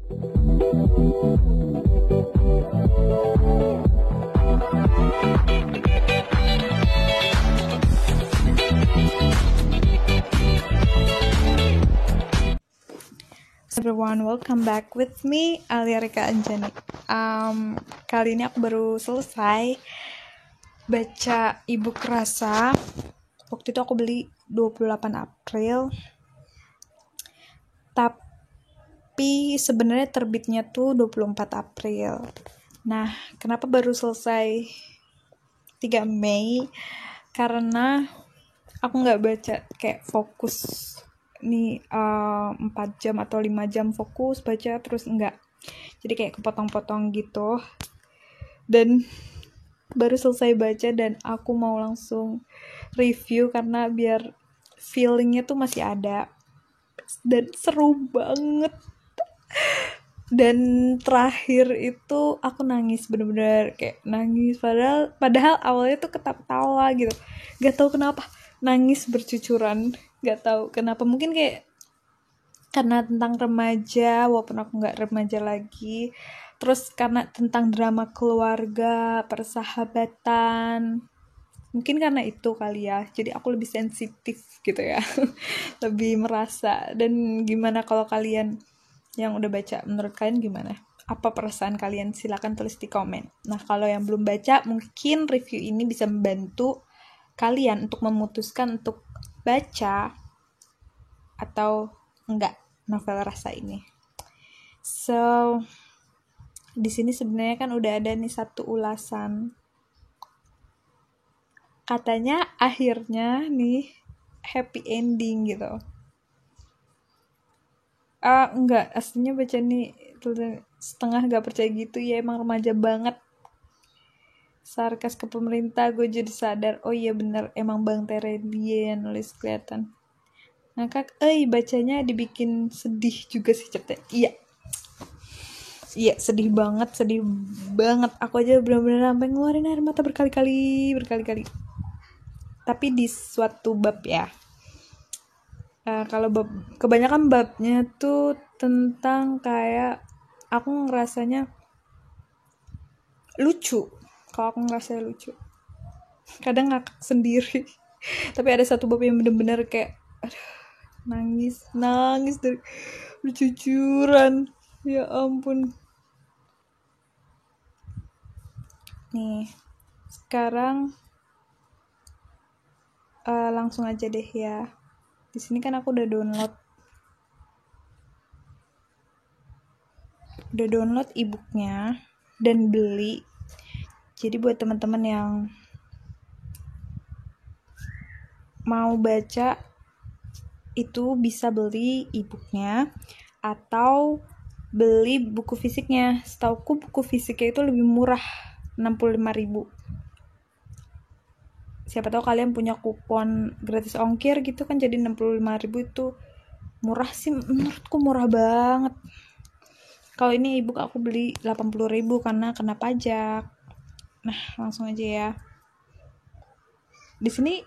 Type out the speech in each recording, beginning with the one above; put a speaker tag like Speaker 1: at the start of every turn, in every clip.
Speaker 1: Everyone, welcome back with me, Alia Rika Anjani. Kali ini aku baru selesai baca ebook Rasa. Waktu itu aku beli 28 April. Tapi sebenarnya terbitnya tuh 24 April. Nah, kenapa baru selesai 3 Mei? Karena aku nggak baca kayak fokus nih 4 jam atau 5 jam fokus baca terus enggak, jadi kayak kepotong-potong gitu. Dan baru selesai baca dan aku mau langsung review karena biar feelingnya tuh masih ada dan seru banget. Dan terakhir itu aku nangis, bener-bener kayak nangis, padahal awalnya tuh ketawa gitu, gak tahu kenapa nangis bercucuran, gak tahu kenapa, mungkin kayak karena tentang remaja walaupun aku gak remaja lagi, terus karena tentang drama keluarga, persahabatan, mungkin karena itu kali ya, jadi aku lebih sensitif gitu ya. Lebih merasa. Dan gimana kalau kalian yang udah baca, menurut kalian gimana? Apa perasaan kalian? Silakan tulis di komen. Nah, kalau yang belum baca, mungkin review ini bisa membantu kalian untuk memutuskan untuk baca atau enggak novel Rasa ini. So, di sini sebenarnya kan udah ada nih satu ulasan. Katanya akhirnya nih happy ending gitu. Enggak, aslinya baca nih setengah gak percaya gitu ya, emang remaja banget. Sarkas ke pemerintah, gue jadi sadar, oh iya bener, emang Bang Tere dia yang nulis, kelihatan. Ngakak, bacanya dibikin sedih juga sih cerita. Iya, sedih banget. Aku aja bener-bener sampai ngeluarin air mata berkali-kali. Tapi di suatu bab ya. Kalau kebanyakan babnya tuh tentang kayak aku ngerasanya lucu. Kalau aku ngerasanya lucu, kadang ngakak sendiri. Tapi ada satu bab yang bener-bener kayak nangis dari bercucuran, ya ampun. Nih sekarang langsung aja deh ya. Di sini kan aku udah download e-booknya dan beli. Jadi buat teman-teman yang mau baca itu bisa beli e-booknya atau beli buku fisiknya. Setauku buku fisiknya itu lebih murah, 65.000. Siapa tahu kalian punya kupon gratis ongkir gitu kan, jadi 65.000 itu murah sih, menurutku murah banget. Kalau ini e-book aku beli 80.000 karena kena pajak. Nah, langsung aja ya. Di sini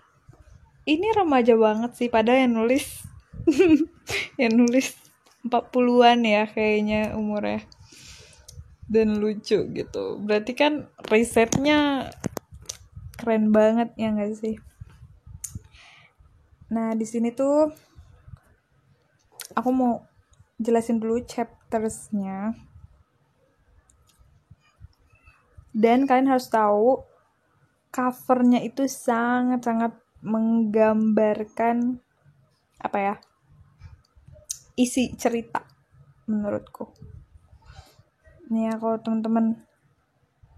Speaker 1: ini remaja banget sih, padahal yang nulis yang nulis 40-an ya kayaknya umurnya. Dan lucu gitu. Berarti kan risetnya keren banget ya enggak sih? Nah, di sini tuh aku mau jelasin dulu chaptersnya. Dan kalian harus tahu covernya itu sangat-sangat menggambarkan apa ya, isi cerita menurutku. Nih ya, kalau teman-teman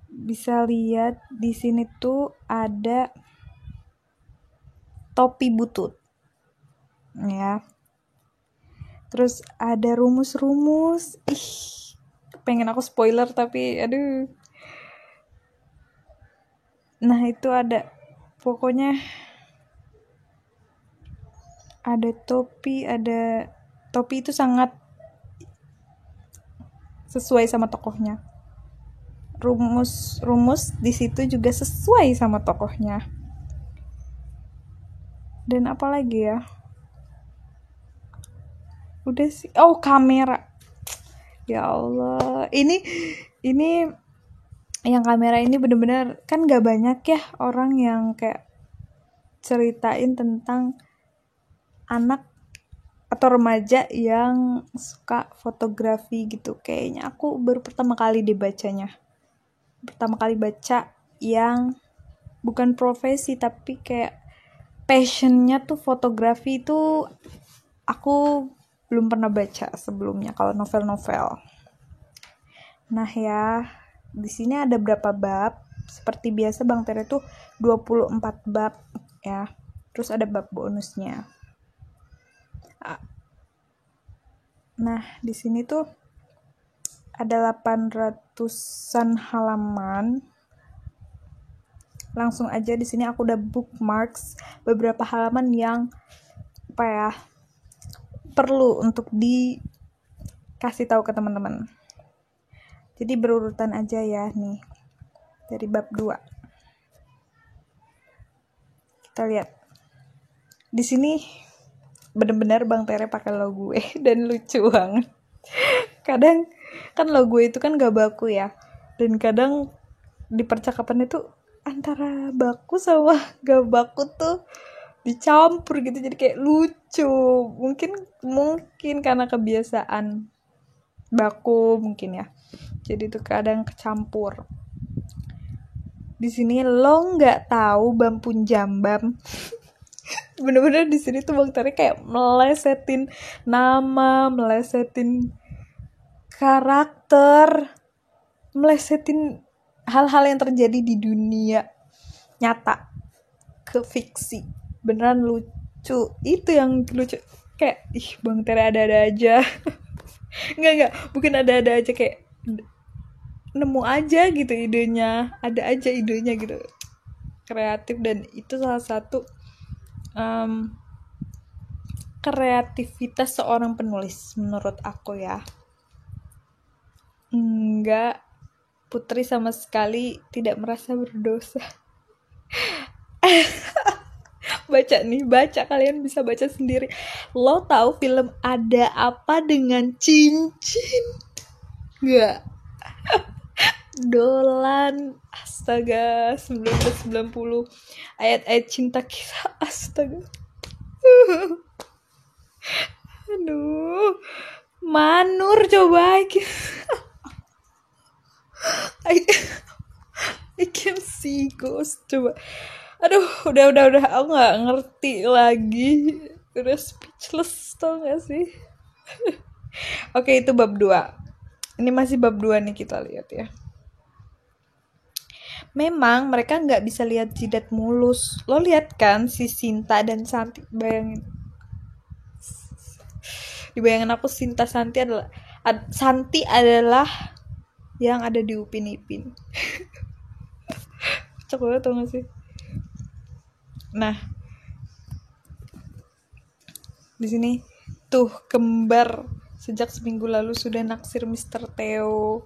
Speaker 1: bisa lihat di sini tuh ada topi butut ya, terus ada rumus-rumus. Pengen aku spoiler tapi aduh. Nah, itu ada, pokoknya ada topi itu sangat sesuai sama tokohnya. Rumus di situ juga sesuai sama tokohnya. Dan apa lagi ya? Udah sih. Oh, kamera. Ya Allah, ini yang kamera ini bener-bener kan gak banyak ya orang yang kayak ceritain tentang anak atau remaja yang suka fotografi gitu. Kayaknya aku baru pertama kali dibacanya. Pertama kali baca yang bukan profesi tapi kayak passionnya tuh fotografi itu aku belum pernah baca sebelumnya kalau novel-novel. Nah ya, di sini ada berapa bab? Seperti biasa Bang Tere tuh 24 bab ya. Terus ada bab bonusnya. Nah, di sini tuh ada 800-an halaman. Langsung aja di sini aku udah bookmarks beberapa halaman yang apa ya, perlu untuk dikasih tahu ke teman-teman. Jadi berurutan aja ya nih. Dari bab 2. Kita lihat. Di sini benar-benar Bang Tere pakai logo gue dan lucu banget. Kadang kan logo itu kan gak baku ya. Dan kadang di percakapan itu antara baku sama gak baku tuh dicampur gitu, jadi kayak lucu. Mungkin karena kebiasaan baku mungkin ya, jadi tuh kadang kecampur. Di sini lo nggak tahu Bampun Jambam. Bener-bener di sini tuh Bang Tere kayak melesetin nama, melesetin karakter, melesetin hal-hal yang terjadi di dunia nyata ke fiksi. Beneran lucu. Itu yang lucu. Kayak Bang Tere ada-ada aja. Enggak, bukan ada-ada aja, kayak nemu aja gitu idenya. Ada aja idenya gitu. Kreatif, dan itu salah satu kreativitas seorang penulis menurut aku ya. Enggak, Putri sama sekali tidak merasa berdosa. Baca, kalian bisa baca sendiri. Lo tahu film Ada Apa Dengan Cincin? Nggak? Dolan, astaga, 1990, ayat-ayat cinta kita, astaga. Aduh, Manur coba. I can see ghost, coba. Aduh, udah, aku nggak ngerti lagi, udah speechless, tau nggak sih? Oke, itu bab 2. Ini masih bab 2 nih, kita lihat ya. Memang mereka nggak bisa lihat jidat mulus. Lo lihat kan si Sinta dan Santi, bayangin. Di bayangan aku Santi adalah yang ada di Upin Ipin. Cocok banget, tau gak sih? Nah, di sini tuh kembar sejak seminggu lalu sudah naksir Mr. Theo,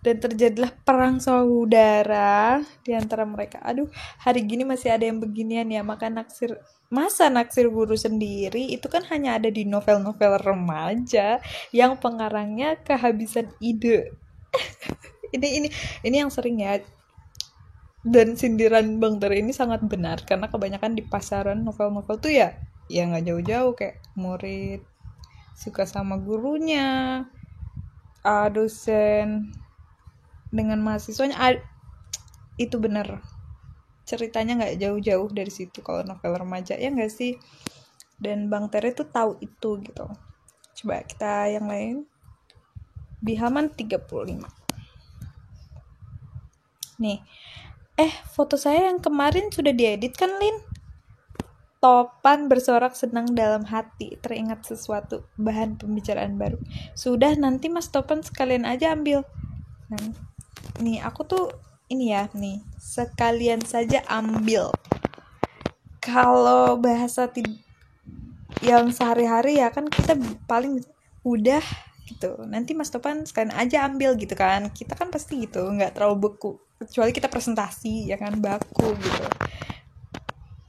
Speaker 1: dan terjadilah perang saudara di antara mereka. Aduh, hari gini masih ada yang beginian ya. Masa naksir guru sendiri itu kan hanya ada di novel-novel remaja yang pengarangnya kehabisan ide. ini yang sering ya. Dan sindiran Bang Tere ini sangat benar, karena kebanyakan di pasaran novel-novel tuh ya nggak jauh-jauh, kayak murid suka sama gurunya, dosen dengan mahasiswanya. Itu benar, ceritanya nggak jauh-jauh dari situ kalau novel remaja, ya nggak sih? Dan Bang Tere tuh tahu itu gitu. Coba kita yang lain di halaman 35 nih. Foto saya yang kemarin sudah diedit kan, Lin? Topan bersorak senang dalam hati, teringat sesuatu, bahan pembicaraan baru. Sudah, nanti Mas Topan sekalian aja ambil. Nah, nih aku tuh ini ya, nih sekalian saja ambil. Kalau bahasa yang sehari-hari ya kan kita paling udah gitu, nanti Mas Topan sekalian aja ambil gitu kan. Kita kan pasti gitu, nggak terlalu beku, kecuali kita presentasi ya kan, baku gitu.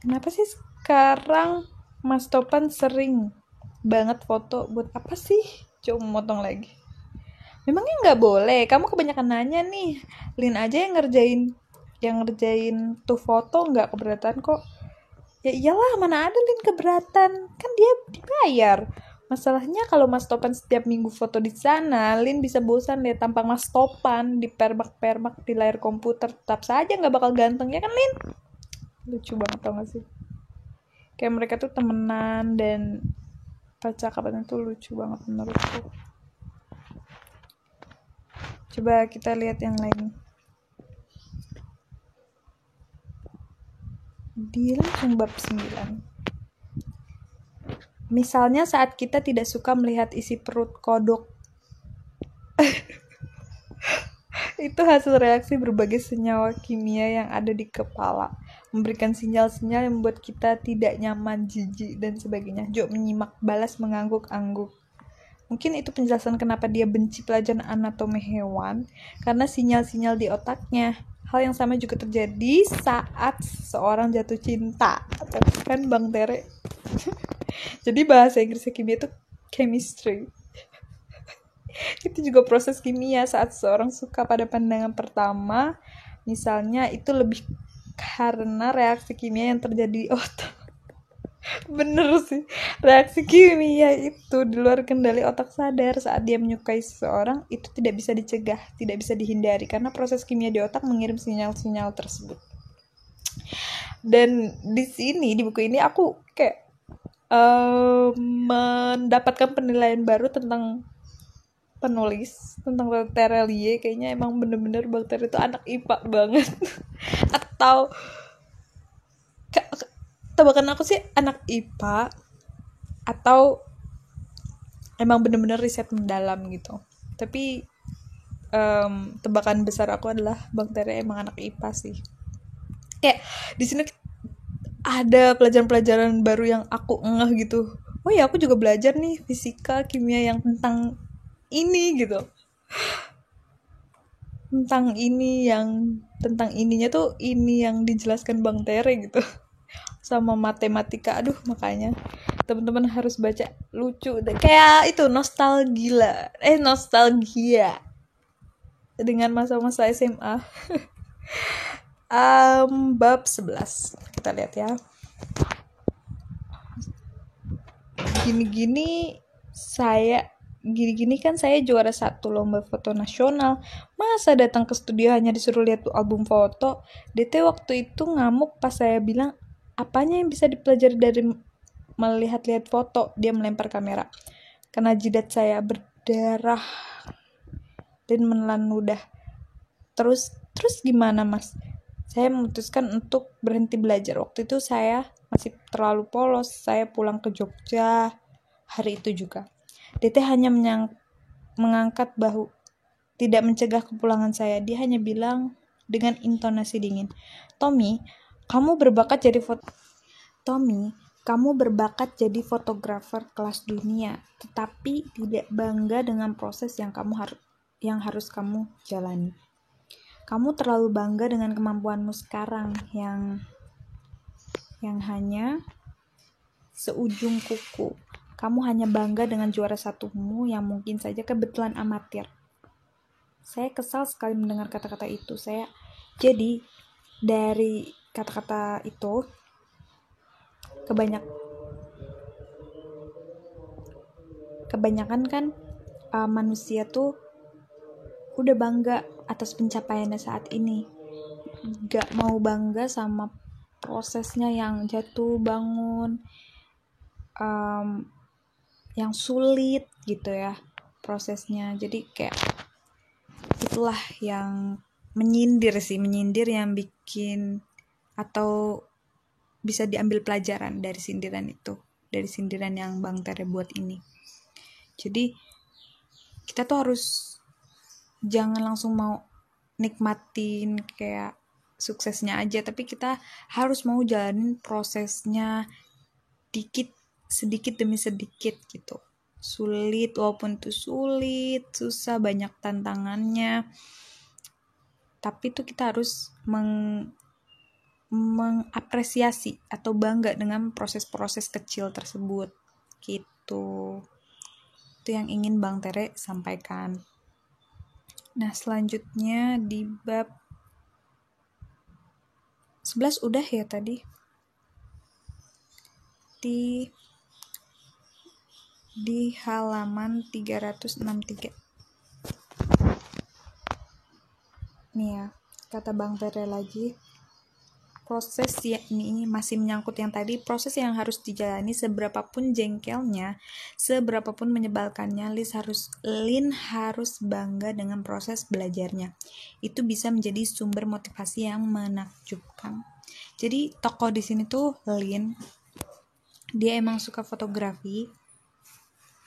Speaker 1: Kenapa sih sekarang Mas Topan sering banget foto? Buat apa sih? Coba motong lagi. Memangnya nggak boleh? Kamu kebanyakan nanya nih. Lin aja yang ngerjain tuh foto nggak keberatan kok. Ya iyalah, mana ada Lin keberatan, kan dia dibayar. Masalahnya kalau Mas Topan setiap minggu foto di sana, Lin bisa bosan lihat tampang Mas Topan di permak-permak di layar komputer. Tetap saja nggak bakal ganteng, ya kan Lin? Lucu banget tau gak sih? Kayak mereka tuh temenan dan percakapannya tuh lucu banget menurutku. Coba kita lihat yang lain. Dia langsung bab 9. Misalnya saat kita tidak suka melihat isi perut kodok. Itu hasil reaksi berbagai senyawa kimia yang ada di kepala, memberikan sinyal-sinyal yang membuat kita tidak nyaman, jijik, dan sebagainya. Jo menyimak, balas mengangguk-angguk. Mungkin itu penjelasan kenapa dia benci pelajaran anatomi hewan, karena sinyal-sinyal di otaknya. Hal yang sama juga terjadi saat seorang jatuh cinta. Kan Bang Tere? Jadi bahasa Inggrisnya kimia itu chemistry. Itu juga proses kimia saat seorang suka pada pandangan pertama. Misalnya itu lebih karena reaksi kimia yang terjadi di otak. Bener sih, reaksi kimia itu di luar kendali otak sadar. Saat dia menyukai seseorang, itu tidak bisa dicegah, tidak bisa dihindari, karena proses kimia di otak mengirim sinyal-sinyal tersebut. Dan di sini, di buku ini aku kayak mendapatkan penilaian baru tentang penulis, tentang Terelie. Kayaknya emang bener-bener Bang Tere itu anak IPA banget. Atau tebakan aku sih anak IPA, atau emang bener-bener riset mendalam gitu. Tapi tebakan besar aku adalah Bang Tere emang anak IPA sih. Kayak di sini ada pelajaran-pelajaran baru yang aku ngeh gitu. Oh ya, aku juga belajar nih fisika, kimia yang tentang ini gitu. Tentang ininya tuh ini yang dijelaskan Bang Tere gitu. Sama matematika, aduh, makanya teman-teman harus baca, lucu kayak itu, nostalgia dengan masa-masa SMA. Bab 11 kita lihat ya. Gini-gini kan saya juara 1 lomba foto nasional. Masa datang ke studio hanya disuruh lihat album foto? DT waktu itu ngamuk pas saya bilang, apanya yang bisa dipelajari dari melihat-lihat foto? Dia melempar kamera. Karena jidat saya berdarah dan menelan ludah. Terus gimana Mas? Saya memutuskan untuk berhenti belajar. Waktu itu saya masih terlalu polos. Saya pulang ke Jogja hari itu juga. DT hanya mengangkat bahu, tidak mencegah kepulangan saya. Dia hanya bilang dengan intonasi dingin, Tommy, kamu berbakat jadi fotografer kelas dunia, tetapi tidak bangga dengan proses yang harus kamu jalani. Kamu terlalu bangga dengan kemampuanmu sekarang yang hanya seujung kuku. Kamu hanya bangga dengan juara 1-mu yang mungkin saja kebetulan amatir. Saya kesal sekali mendengar kata-kata itu. Jadi dari kata-kata itu kebanyakan kan manusia tuh udah bangga atas pencapaiannya saat ini, gak mau bangga sama prosesnya yang jatuh bangun, yang sulit gitu ya prosesnya. Jadi kayak itulah yang menyindir yang bikin, atau bisa diambil pelajaran dari sindiran itu, dari sindiran yang Bang Tere buat ini. Jadi kita tuh harus jangan langsung mau nikmatin kayak suksesnya aja, tapi kita harus mau jalanin prosesnya sedikit demi sedikit gitu. Sulit, walaupun itu sulit, susah, banyak tantangannya, tapi itu kita harus mengapresiasi atau bangga dengan proses-proses kecil tersebut gitu. Itu yang ingin Bang Tere sampaikan. Nah, selanjutnya di bab 11 udah ya tadi. Di halaman 363. Nih ya, kata Bang Tere lagi. Proses ya, ini masih menyangkut yang tadi, proses yang harus dijalani seberapapun jengkelnya, seberapapun menyebalkannya, Lin harus bangga dengan proses belajarnya. Itu bisa menjadi sumber motivasi yang menakjubkan. Jadi tokoh di sini tuh Lin, dia emang suka fotografi,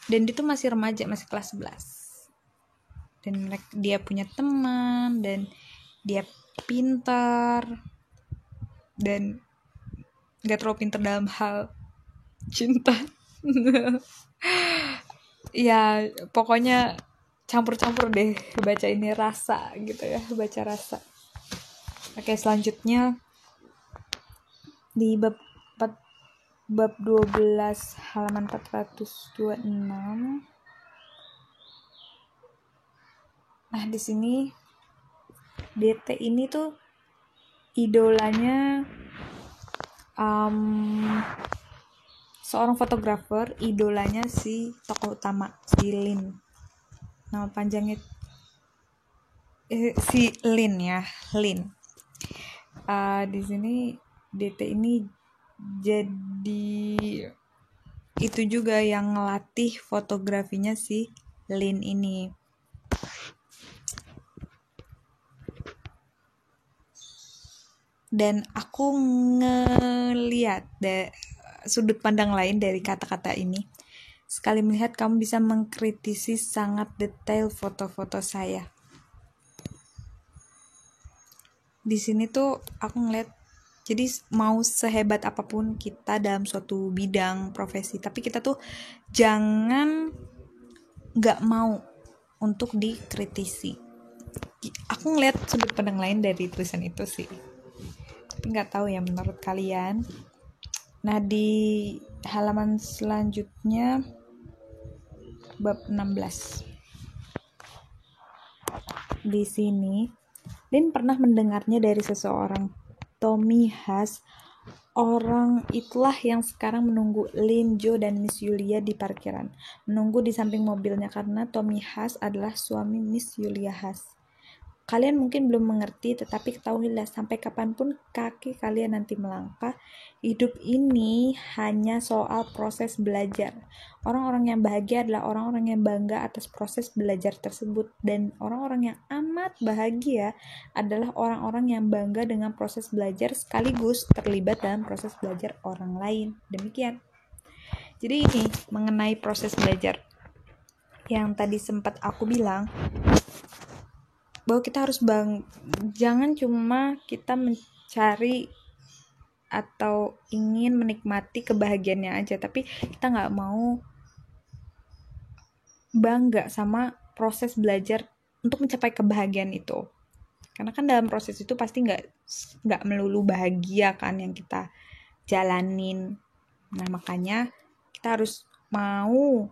Speaker 1: dan dia tuh masih remaja, masih kelas 11. Dan dia punya teman, dan dia pintar, dan gak terlalu pintar dalam hal cinta. Ya pokoknya campur-campur deh baca ini, rasa gitu ya, baca rasa. Oke, selanjutnya di bab 12 halaman 426. Nah, di sini DT ini tuh idolanya seorang fotografer, idolanya si tokoh utama, si Lin. Nama panjangnya si Lin ya, Lin. Di sini DT ini jadi itu juga yang ngelatih fotografinya si Lin ini. Dan aku ngeliat sudut pandang lain dari kata-kata ini. Sekali melihat, kamu bisa mengkritisi sangat detail foto-foto saya. Di sini tuh aku ngeliat, jadi mau sehebat apapun kita dalam suatu bidang profesi, tapi kita tuh jangan gak mau untuk dikritisi. Aku ngeliat sudut pandang lain dari tulisan itu sih, tapi nggak tahu ya menurut kalian. Nah, di halaman selanjutnya bab 16. Di sini Lin pernah mendengarnya dari seseorang, Tommy Haas. Orang itulah yang sekarang menunggu Lin, Joe, dan Miss Yulia di parkiran. Menunggu di samping mobilnya karena Tommy Haas adalah suami Miss Yulia Haas. Kalian mungkin belum mengerti, tetapi ketahuilah, sampai kapanpun kaki kalian nanti melangkah, hidup ini hanya soal proses belajar. Orang-orang yang bahagia adalah orang-orang yang bangga atas proses belajar tersebut, dan orang-orang yang amat bahagia adalah orang-orang yang bangga dengan proses belajar sekaligus terlibat dalam proses belajar orang lain. Demikian. Jadi ini mengenai proses belajar yang tadi sempat aku bilang, bahwa kita harus jangan cuma kita mencari atau ingin menikmati kebahagiaannya aja, tapi kita nggak mau bangga sama proses belajar untuk mencapai kebahagiaan itu. Karena kan dalam proses itu pasti nggak melulu bahagia kan yang kita jalanin. Nah, makanya kita harus mau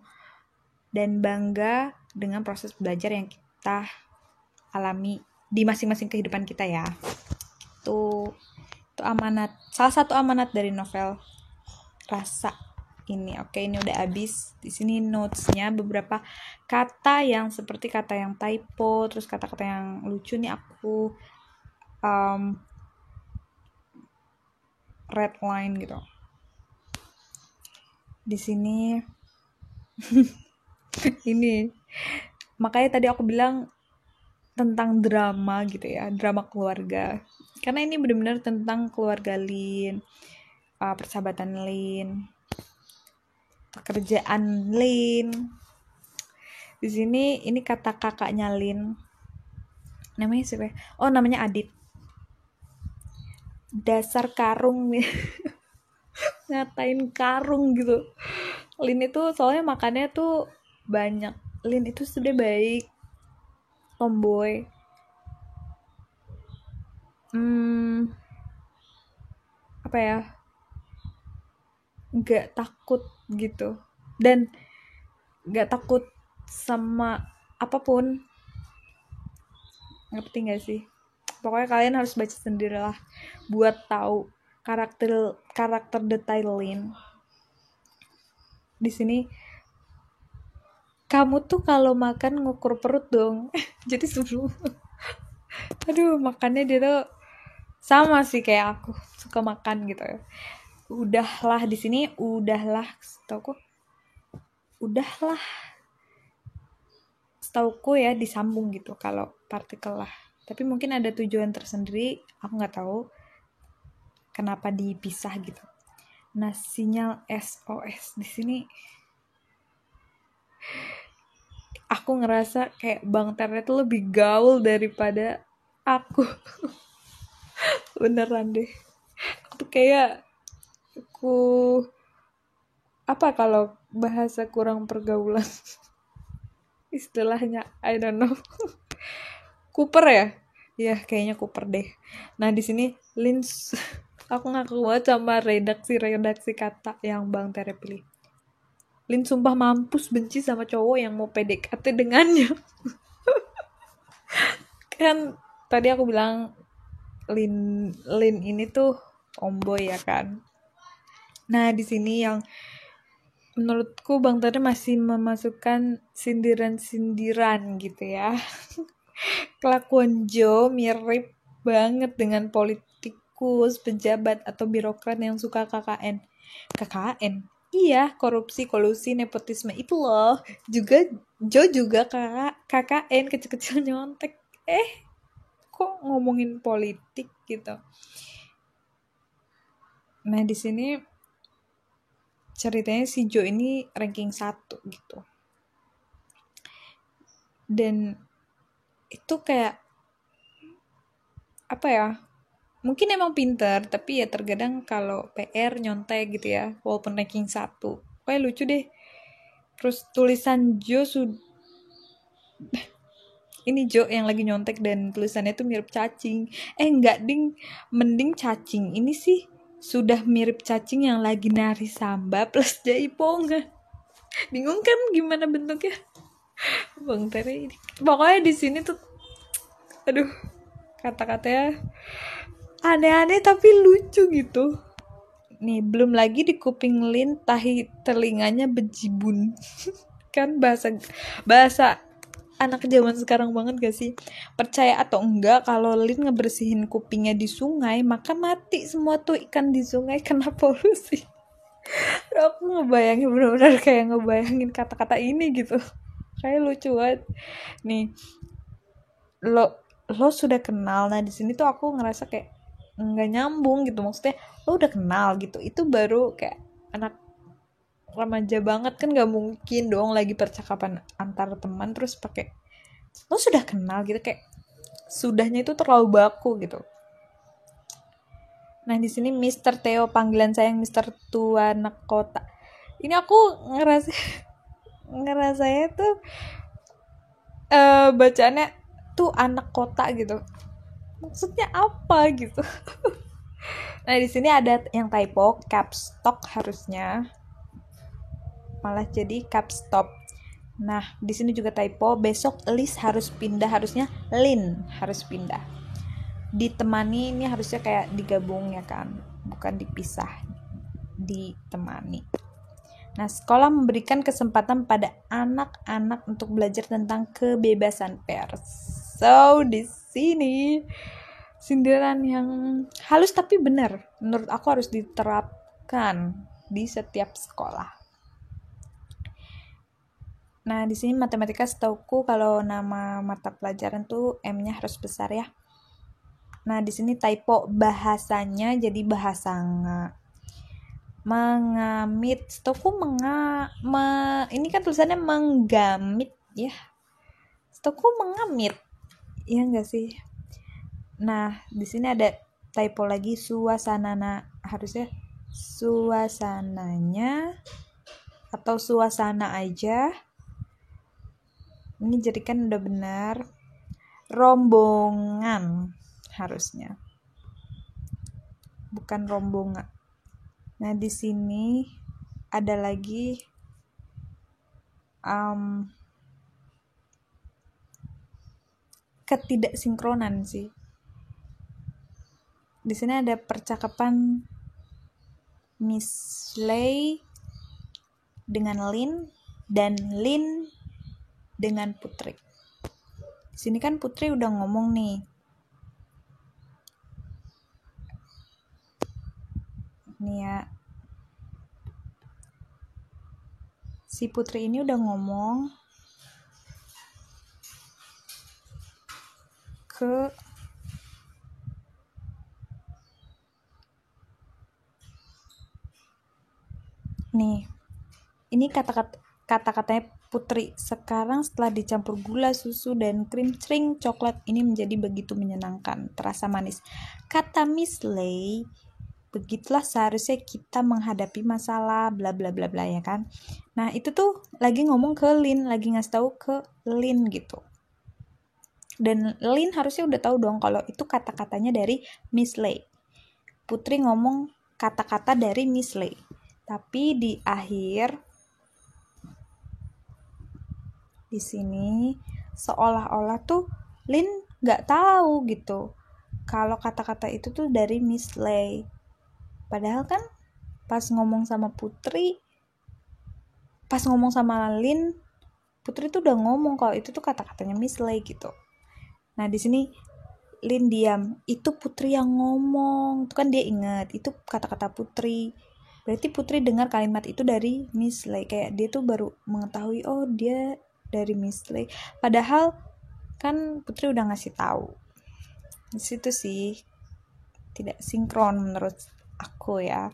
Speaker 1: dan bangga dengan proses belajar yang kita alami di masing-masing kehidupan kita ya. Itu amanat, salah satu amanat dari novel Rasa ini. Oke, ini udah habis. Di sini notesnya beberapa kata yang seperti kata yang typo, terus kata-kata yang lucu nih aku red line gitu. Di sini ini makanya tadi aku bilang tentang drama gitu ya, drama keluarga. Karena ini benar-benar tentang keluarga Lin, persahabatan Lin, pekerjaan Lin. Di sini ini kata kakaknya Lin. Namanya siapa? Oh, namanya Adit. Dasar karung nih. Ngatain karung gitu. Lin itu soalnya makannya tuh banyak. Lin itu sudah baik, tomboy, apa ya, nggak takut gitu, dan nggak takut sama apapun. Ngerti gak sih? Pokoknya kalian harus baca sendiri lah buat tahu karakter detailin. Di sini kamu tuh kalau makan ngukur perut dong. Jadi sebelum aduh makannya dia tuh sama sih kayak aku, suka makan gitu. Udahlah di sini setauku ya disambung gitu kalau partikel lah. Tapi mungkin ada tujuan tersendiri, aku nggak tahu kenapa dipisah gitu. Nah, sinyal SOS di sini aku ngerasa kayak Bang Terne tuh lebih gaul daripada aku. Beneran deh. Aku kayak aku apa kalau bahasa kurang pergaulan istilahnya I don't know. Cooper ya? Ya kayaknya Cooper deh. Nah di sini Lins aku ngaku banget sama redaksi kata yang Bang Tere pilih. Lin sumpah mampus benci sama cowok yang mau PDKT dengannya. Kan tadi aku bilang Lin ini tuh tomboy ya kan. Nah di sini yang menurutku Bang Tere masih memasukkan sindiran-sindiran gitu ya. Kelakuan Joe mirip banget dengan politikus, pejabat, atau birokrat yang suka KKN. KKN? Iya, korupsi, kolusi, nepotisme. Itu loh. Joe juga KKN, kecil-kecil nyontek. Kok ngomongin politik gitu. Nah, di sini ceritanya si Joe ini ranking 1 gitu. Dan itu kayak apa ya? Mungkin emang pinter, tapi ya terkadang kalau PR nyontek gitu ya, walaupun ranking 1. Kayak lucu deh. Terus tulisan ini Jo yang lagi nyontek dan tulisannya tuh mirip cacing. Enggak ding, mending cacing. Ini sih sudah mirip cacing yang lagi nari samba plus jaipongan. Bingung kan gimana bentuknya? Bang Tere ini. Pokoknya di sini tuh aduh, kata-katanya aneh-aneh tapi lucu gitu. Nih, belum lagi di kuping Lin tahi telinganya bejibun. Kan bahasa anak zaman sekarang banget gak sih? Percaya atau enggak kalau Lin ngebersihin kupingnya di sungai, maka mati semua tuh ikan di sungai kena polusi. Aku ngebayangin benar-benar kayak ngebayangin kata-kata ini gitu. Kayak lucu banget. Nih, lo sudah kenal. Nah, di sini tuh aku ngerasa kayak nggak nyambung gitu, maksudnya lo udah kenal gitu, itu baru kayak anak remaja banget kan, nggak mungkin dong lagi percakapan antar teman terus pakai lo sudah kenal gitu, kayak sudahnya itu terlalu baku gitu. Nah di sini Mr. Theo, panggilan sayang Mr. Tua anak kota, ini aku ngerasanya tuh bacaannya tuh anak kota gitu, maksudnya apa gitu. Nah di sini ada yang typo, caps lock harusnya malah jadi caps stop. Nah di sini juga typo, besok Liz harus pindah, harusnya Lin harus pindah. Ditemani ini harusnya kayak digabung ya kan, bukan dipisah, ditemani. Nah sekolah memberikan kesempatan pada anak-anak untuk belajar tentang kebebasan pers. So di sini sindiran yang halus tapi benar, menurut aku harus diterapkan di setiap sekolah. Nah di sini matematika setauku kalau nama mata pelajaran tuh M-nya harus besar ya. Nah di sini typo, bahasanya jadi bahasanga. Mengamit, setauku ini kan tulisannya menggamit ya. Setauku mengamit, iya enggak sih? Nah, di sini ada typo lagi, suasanana, harusnya suasananya atau suasana aja. Ini jadi kan udah benar. Rombongan harusnya, bukan rombongan. Nah, di sini ada lagi ketidaksinkronan sih. Di sini ada percakapan Miss Lay dengan Lin dan Lin dengan Putri. Di sini kan Putri udah ngomong nih. Nih ya. Si Putri ini udah ngomong ke nih. Ini kata-katanya Putri. Sekarang setelah dicampur gula, susu, dan krim cering coklat ini menjadi begitu menyenangkan, terasa manis. Kata Miss Lay, begitulah seharusnya kita menghadapi masalah bla bla bla bla, ya kan. Nah itu tuh lagi ngomong ke Lin, lagi ngasih tahu ke Lin gitu. Dan Lin harusnya udah tahu dong kalau itu kata-katanya dari Miss Lay. Putri ngomong kata-kata dari Miss Lay. Tapi di akhir di sini seolah-olah tuh Lin nggak tahu gitu kalau kata-kata itu tuh dari Miss Lay. Padahal kan pas ngomong sama Lin, Putri tuh udah ngomong kalau itu tuh kata-katanya Miss Lay gitu. Nah di sini Lin diam, itu Putri yang ngomong, itu kan dia ingat itu kata-kata Putri. Berarti Putri dengar kalimat itu dari Miss Lay, kayak dia tuh baru mengetahui oh dia dari Miss Lay. Padahal kan Putri udah ngasih tahu. Di situ sih tidak sinkron menurut aku ya.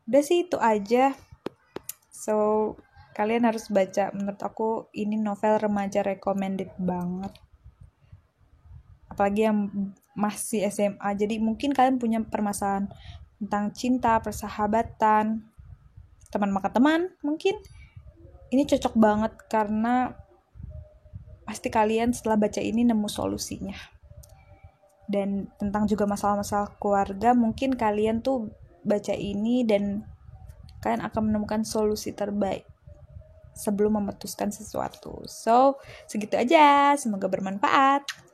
Speaker 1: Udah sih itu aja. So kalian harus baca, menurut aku ini novel remaja recommended banget. Apalagi yang masih SMA. Jadi mungkin kalian punya permasalahan tentang cinta, persahabatan, teman maka teman, mungkin ini cocok banget karena pasti kalian setelah baca ini nemu solusinya. Dan tentang juga masalah-masalah keluarga, mungkin kalian tuh baca ini dan kalian akan menemukan solusi terbaik sebelum memutuskan sesuatu. So, segitu aja. Semoga bermanfaat.